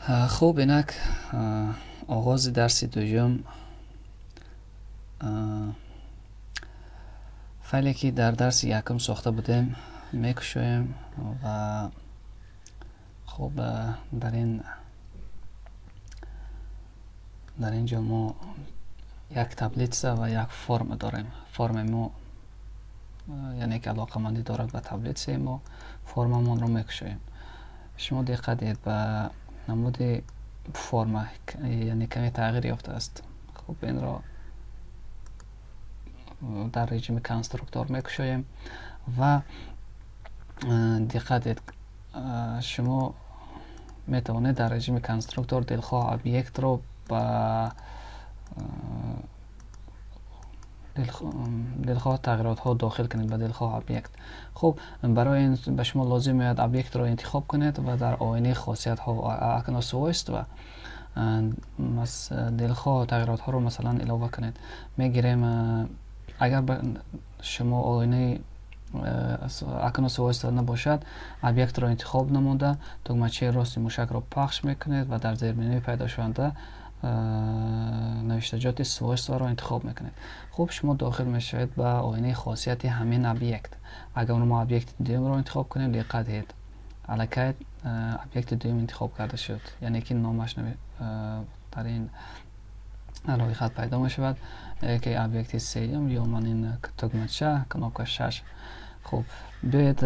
خوب اینک آغاز درس دوم فعلی که در درس یکم ساخته بودیم میکشویم و خوب در اینجا ما یک تبلیت و یک فرم داریم. فرم ما یعنی که علاقه مندی دارد به تبلیت ما فرممون رو میکشویم. شما دقت دید به نمود فرم یعنی کمی تغییر یافته است. خب این را در رژیم کنسترکتور میکشویم و دقت دید شما میتوانید در رژیم کنسترکتور دلخواه ابیکت رو با دلخواه تغییرات ها داخل کنید به دلخواه ابیکت. خب برای این به شما لازم میاد ابیکت رو انتخاب کنید و در آینه خاصیت ها اکناس وایست و دلخواه تغییرات ها رو مثلا علاوه کنید. میگیریم اگر شما آینه اکناس وایست نباشد ابیکت رو انتخاب نموده تکمچه راست موشک رو پخش میکنید و در زیر منوی پیدا شونده نوشتجات سوایست رو انتخاب میکنید. خب شما داخل میشوید به آینه خاصیت همین ابیکت. اگر ما ابیکت دوم رو انتخاب کنیم دقت دید الکی ابیکت دوم انتخاب کرده شد، یعنی که نامش در این روی خط پیدا میشود که ابیکت سوم یا من این تکمچه کناپ 6. خب بیاید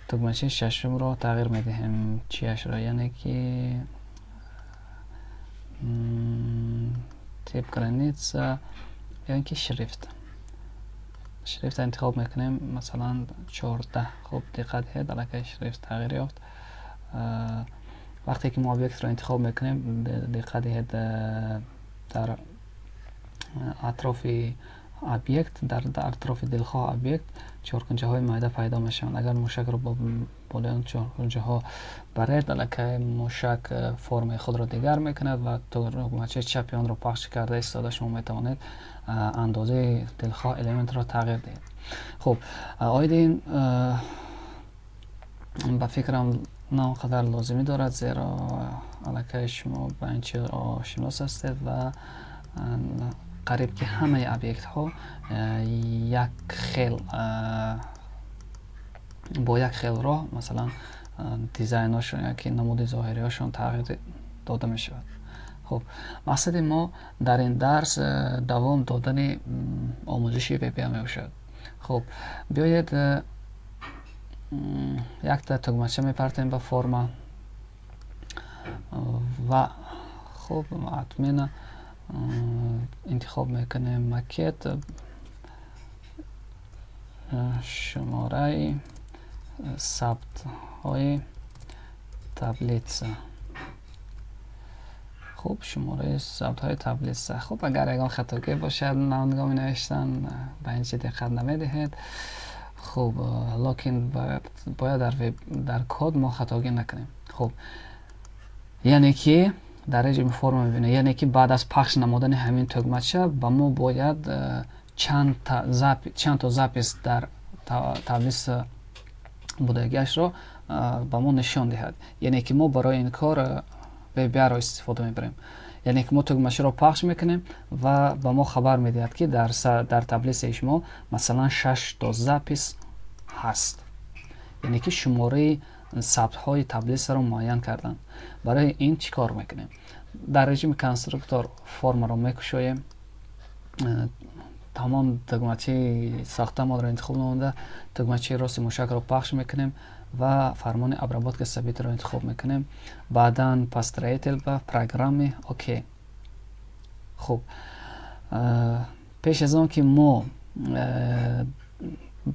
تکمچه ششم رو تغییر میدهیم چیش را، یعنی که تیپ گرانیتس یعنی که شریفت انتخاب میکنیم مثلا 14. خب دقت هید الکی شریفت تغییر یافت. وقتی که ما ابیکت رو انتخاب میکنیم دقت هید در اطراف ابیکت در اطراف دلخواه ابیکت چهارکنجه های معده پیدا میشن. اگر موشک رو با بالای اون چهارکنجه ها برید الکی موشک فرم خود رو دیگر میکند و تکمچه چپ آن رو پخش کرده ایستاده شما میتوانید اندازه دلخواه الیمنت را تغییر دهید. خب آیدین به فکرم نه قدر لازمی دارد زیرا الکی شما با این چیز آشناس هستید و قریب که همه ابیکت ها یک خیل با یک خیل راه مثلا دیزاین هاشون یا که نمود ظاهری هاشون تغییر داده می شود. خب مقصد ما در این درس دوام دادن آموزشی پی پی می باشد. خب بیایید یک تا تکمچه می پرتیم به فرم و خب حتما انتخاب میکنیم مکت شماره ثبت های تبلیت. خب شماره ثبت های تبلیت. خب اگر اگر خطاگی باشد نامنگاه می نوشتن به این چی دقت نمیدهید. خب لکن باید در کد ما خطاگی نکنیم. خب یعنی که در رژیم فرم میبینه، یعنی که بعد از پخش نمودن همین تکمچه با ما باید چند تا زاپیس در تبلیت بودگیش رو با ما نشان دهد. یعنی که ما برای این کار VBR رو استفاده میبریم. یعنی که ما تکمچه رو پخش میکنیم و با ما خبر میدهد که در تبلیت شما مثلا 6 تا زاپیس هست، یعنی که شماره ثبت های تبلیت رو معین کردن. برای این چی کار میکنیم؟ در رژیم کنسترکتور فرم رو میکشویم، تمام تکمچه ساخته ما رو انتخاب نمونده تکمچه راست موشک رو پخش میکنیم و فرمان ابرابات که ثبت رو انتخاب میکنیم. بعدا پاستریتل و پروگرام اوکی. خب پیش از آن که ما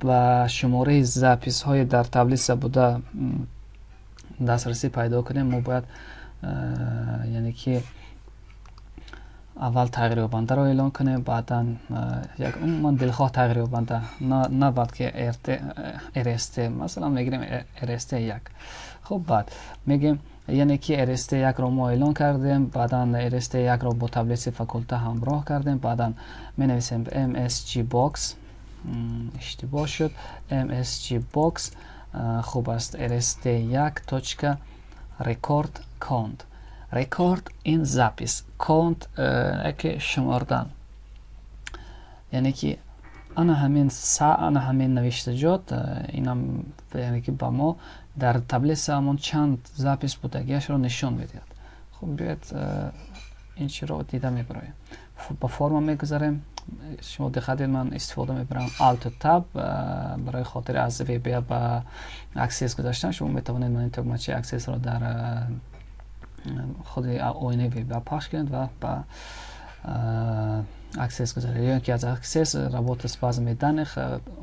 با شماره زاپیس های در تبلیت بوده دسترسی پیدا کنیم ما باید یعنی که اول تغییر یابنده رو اعلان کنیم، بعدا یک من دلخواه تغییر یابنده نه بعد که RST مثلا میگیریم RST 1. خب بعد میگیم یعنی که RST 1 رو ما اعلان کردیم، بعدا RST 1 رو با تبلیت فاکولته همراه کردیم، بعدا می نویسیم MSG box اشتباه شد MSG box خوب است RST 1 توچکه record count رکورد این زاپیس کانت که شمردن، یعنی که انا همین نوشتجات اینم یعنی که با ما در تبلیس همون چند زاپیس بودگیش رو نشون میدید. خب بیاید این چی رو دیده میبرایم. با فرم میگذاریم. شما دقت من استفاده میبرم Alt Tab برای خاطر از وب با اکسس گذاشتن. شما میتوانید من این تگمچه اکسس رو در خود آینه وب پخش کنید و با اکسس گذارید، یا که از اکسس رابط اسپاز میدن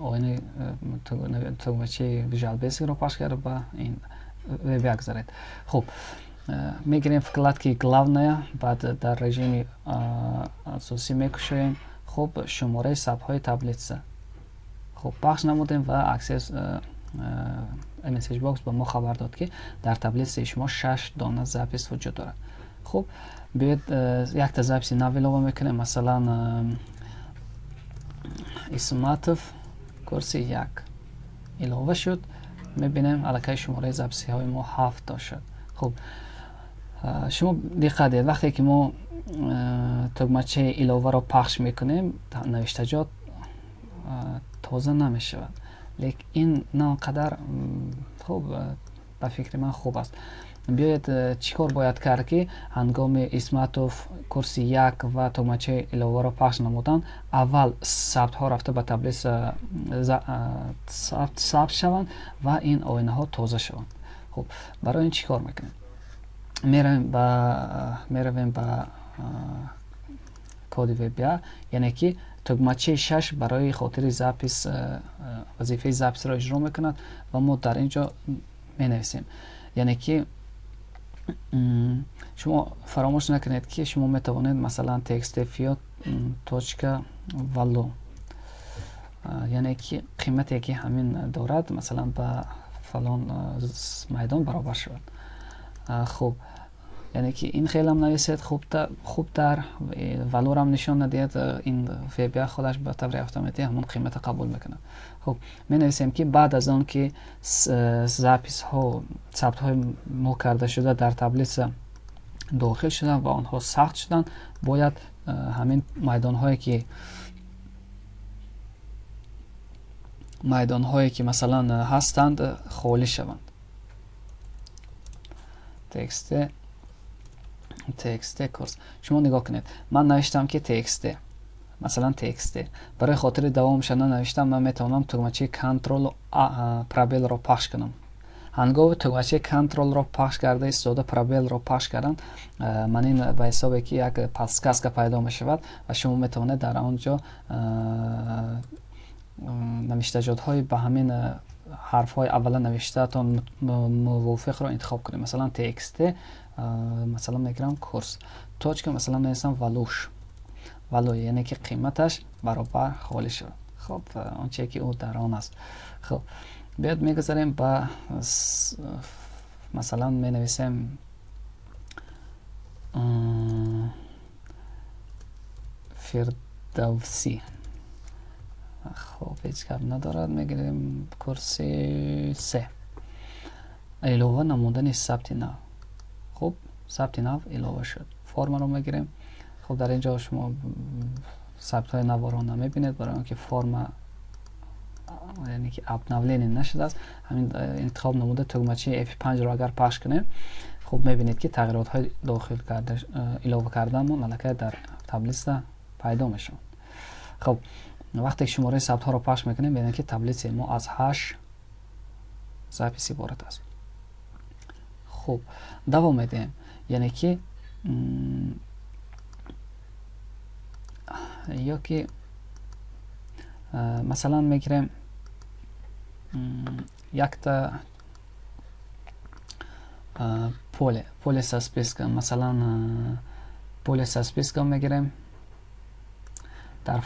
آینه تگمچه ویژوال بیسیک رو پخش کرده با این وب گذارید. خب میگیریم вкладки главная، بعد در رژیم اساسی میکشیم. خب شماره صفحه تبلیغ خب پخش نمودیم و اکسس مسیج باکس به ما خبر داد که در تبلیغ شما 6 دانه زاپیس وجود دارد. خب بیاید یک تا زاپیس نو اضافه میکنیم. مثلا اسماتوف کورس 1 اضافه شد. میبینیم الکی شماره زاپیس های ما 7 تا شد. خب شما دقت دید وقتی که ما تگمچه علاوه رو پخش میکنیم نوشتجات تازه نمیشود، لیکن این ناقدر خب به فکر من خوب است. بیاید چیکار باید کرد که هنگام اسماتوف کورس 1 و تگمچه علاوه رو پخش نمودن اول ثبت ها رفته به تبلیغ ثبت شوند و این آینه ها تازه شوند. خب برای این چیکار میکنیم؟ میرویم با کد وب، یعنی که تگمچه 6 برای خاطر زاپیس وظیفه زاپیس را اجرا میکند و ما در اینجا می نویسیم. یعنی که شما فراموش نکنید که شما می توانید مثلا تکست فیات توچکا والو، یعنی که قیمتی که همین دارد مثلا با فلان میدان برابر شود. خوب یعنی که این خیلی هم نویسید خوب در والور هم نشان ندید، این وب خودش به طور اتوماتیک همون قیمت قبول میکنه. خب می نویسیم که بعد از آن که زاپیس ها ثبت های ما کرده شده در تبلیغ داخل شدن و آنها ثبت شدن، باید همین میدان هایی که مثلا هستند خالی شوند. تکست کورس شما نگاه کنید، من نوشتم که تکست مثلا تکست برای خاطر دوام شدن نوشتم من میتونم تگمچه کنترل پرابل رو پخش کنم. هنگام تگمچه کنترل رو پخش کرده استفاده پرابل رو پخش کردن من این به حسابی که یک پاسکاسکا پیدا می شود و شما میتونید در آنجا نوشتجات های به همین حرف های اولا نوشته تا موافق رو انتخاب کنیم. مثلا تکست مثلا میگیرم کورس توچ که مثلا می‌نویسم والو، یعنی که قیمتش برابر خالی شد. خب آنچه که او در آن است. خب بیاد میگذاریم با مثلا می‌نویسیم فردوسی. خب هیچ کار ندارد. میگیریم کورس 3 علاوه نمودن ثبت نو. خب ثبت نو علاوه شد. فرم رو میگیریم. خب در اینجا شما ثبت های نو رو نمیبینید برای اینکه فرم یعنی که اپ نولین نشده است. همین انتخاب نموده تگمچه F5 رو اگر پخش کنیم خب میبینید که تغییرات های داخل کرده علاوه کردن ملکه در تبلیغ پیدا میشن. خب وقتی شماره ثبت ها رو پخش میکنیم ببینید که تبلیغ ما از 8 زاپیس عبارت است. خب دوام میدیم، یعنی که یا که مثلا میگیریم یک تا پول ساسپیسکا، مثلا پول ساسپیسکا میگیریم در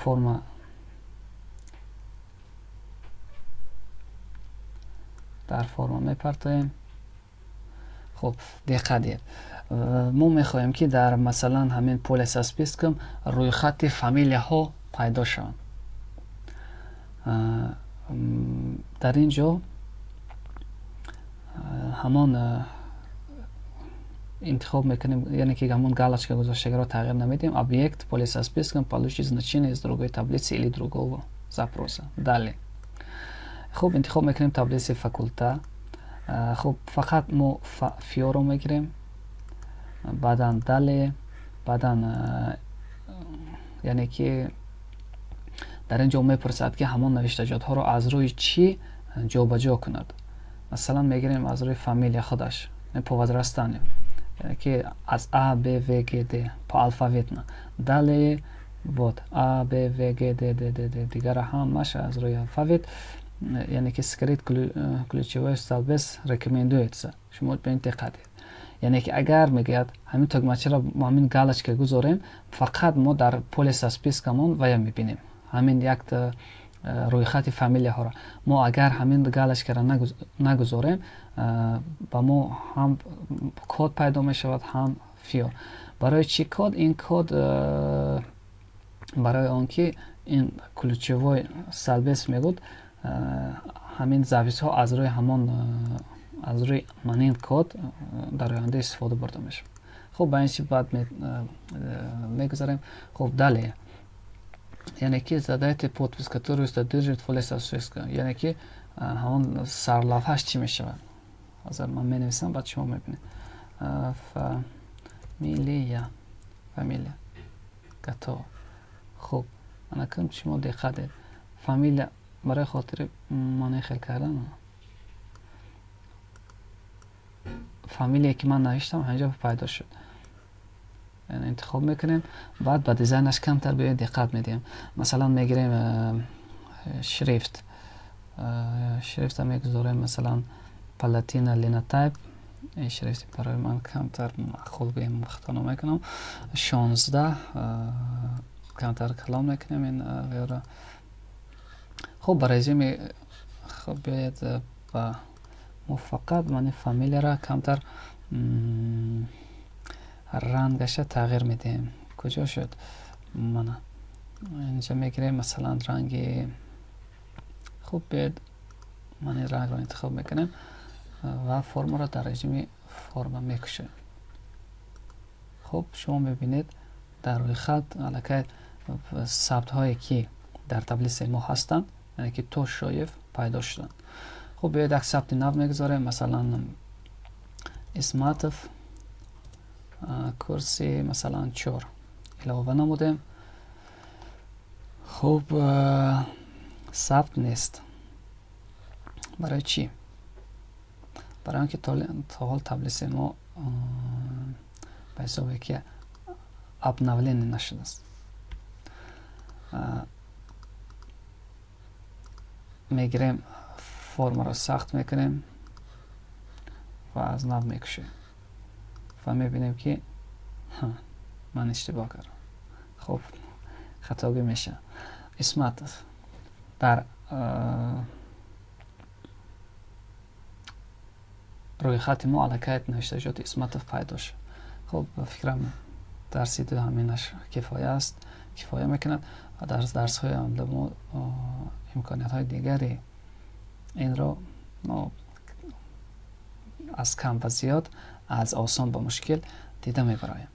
فرم میپرتیم. خب دقت دید ما میخوایم که در مثلا همین پول ساسپیسکم روی خط فامیلیا ها پیدا شوند. در اینجا همان انتخاب میکنیم، یعنی که همون галочка گذاشته رو تغییر نمیدیم. Объект полиса списком получит значение из другой таблицы или другого запроса. Далее. خب انتخاب میکنیم таблицы فاکولته. خب فقط ما فیو رو میگیریم، بعدا داله، بعدا یعنی که در اینجا میپرسد که همون نوشتجات ها رو از روی چی جابجا کند. مثلا میگیریم از روی فامیلیا خودش، по возрастанию, که از A, B, V, G, D по алфавитно. Далее вот A, B, V, G, D, D, D, D دیگر همش از روی алфавит. یعنی که скрыть ключевой столбец рекомендуется. شما به این دقت. یعنی که اگر میگید همین تگمچه را با همین галочка گذاریم، فقط ما در پلیس спискمون ویا میبینیم همین یک روی خط فامیلیا ها را. ما اگر همین галочка را نگذاریم، با ما هم کد پیدا می شود هم فیو. برای چی کد؟ این کد برای آنکه این ключевой столбец میگود همین завис ها از روی همون از روی این کد در آینده استفاده برده میشه. خب با این چی بعد میگذاریم. خب далее. یعنی که задайте подпись, которую содержит полиса списка. یعنی که همون سرلافهش چی میشه. حاضر من می نویسم بعد شما میبینید. فامیلیا گتو. خب انا کم شما دقت دید. فامیلیا برای خاطر معنی خیلی کردن. فامیلی که من نوشتم اینجا پیدا شد. یعنی انتخاب میکنیم، بعد با دیزاینش کمتر به دقت میدیم. مثلا میگیریم شریفت میگذاریم، مثلا پلاتینا لینوتایپ. این شریفت برای من کمتر معقول بیم مختانو میکنم. 16 کمتر کلام میکنیم این غیره. خب برای زمی خب بیاید با فقط من فامیلی را کمتر رنگش تغییر میدیم. کجا شد؟ من اینجا میگیریم مثلا رنگ. خوب بیاید من این رنگ را انتخاب میکنیم و فرم را در رژیم فرم میکشه. خب شما میبینید در روی خط علاقه ثبت هایی که در تبلیغ ما هستند، یعنی که تو شایف پیدا شدن. خب بیاید یک ثبت نو میگذاریم، مثلا اسماتف کورسی مثلا 4 علاوه نمودیم. خب ثبت نیست. برای چی؟ برای اینکه تا حال تبلیغ ما به حسابی که обновление نشده است. میگیریم فرم را سخت میکنیم و از نو میکشیم و میبینیم که من اشتباه کردم. خب خطاگی میشه. اسمت در روی خط ما علاقه نوشته شد اسمت پیدا شد. خب فکرم درسی دو همینش کفایه است، کفایه میکند. و در درس های آینده ما امکانیت های دیگری این را ما از کم و زیاد، از آسان با مشکل دیده میبرایم.